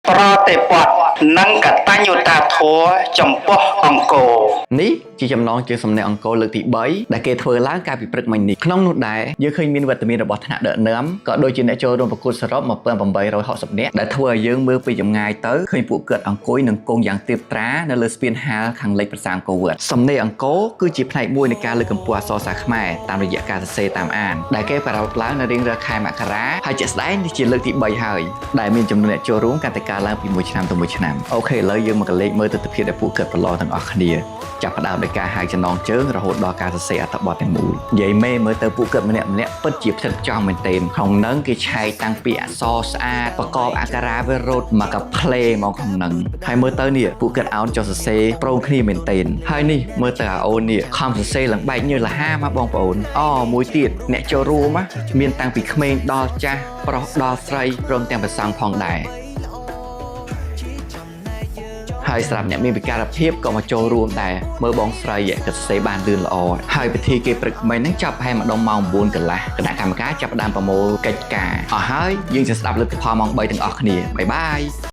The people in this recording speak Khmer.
ប្រតិបត្តិនិងកតញ្ញូតាធម៌ចំពោះអង្គរនេះជាចំណងជើងសំណេរអង្គរលើកទី3ដែលគេធ្វើឡើងកាលពីព្រឹកមិញនេះក្នុងនោះដែរយើងឃើញមានវត្តមានរបស់ថ្នាក់ដឹកនាំក៏ដូចជាអ្នកចូលរួមប្រកួតសរុប1860នាក់ដែលធ្វើឲ្យយើងមើលពីចម្ងាយទៅឃើញពួកគាត់អង្គុយនឹងគង់យ៉ាងទៀបត្រានៅលើស្ពានហាលខាងលិចប្រាសាទអង្គរវត្តសំណេរអង្គរគឺជាផ្នែកមួយនៃការលើកកម្ពស់អក្សរសាស្ត្រខ្មែរតាមរយៈការសរសេរតាមអានដែលគេប្រារព្ធឡើងនៅរៀងរាល់ខែមករាហើយជាក់ស្ដែងនេះជាលើកទី3ហើយដែលមានចំនួនអ្នកចូលរួមកាន់តែកើនឡើងពីមួយឆ្នាំទៅមួយឆ្នាំអូខេឥឡូវយើងមកកលេចមើលទស្សនវិជ្ជាដែលពួកគាត់ប្រឡងទាំងអស់គ្នាចាប់ផ្ដើមដោយការហៅចំណងជើងរហូតដល់ការសរសេរអត្ថបទទាំងមូលនិយាយមេមើលទៅពួកគាត់ម្នាក់ពិតជាផ្ចិតផ្ចង់មែនទែនក្នុងនឹងគេឆែកតាំងពីអក្សរស្អាតប្រកបអក្ខរាវិរុទ្ធមកកាផ្លេមកក្នុងនឹងហើយមើលទៅនេះពួកគាត់អោនចុះសរសេរប្រងគ្នាមែនទែនហើយនេះមើលទៅអាអូននេះខំសរសេរឡើងបែកញើសលហាមកបងប្អូនមួយទៀតអ្នកចូលរួមមានតាំងពីក្មេងដល់ចាស់ប្រុសដល់ស្រីព្រមទាំងប្រសង់ផងដែរហើយសម្រាប់អ្នកមានពិការភាពក៏មកចូលរួមដែរមើលបងស្រីក៏សរសេរបានលឿនល្អហើយពិធីគេព្រឹកមិញហ្នឹងចាប់ហែម្ដងម៉ោង 9 កន្លះគណៈកម្មការចាប់ផ្ដើមប្រមូលកិច្ចការអស់ហើយយើងจะស្ដាប់លទ្ធផលម៉ោង 3 ទាំងអស់គ្នាបាយបាយ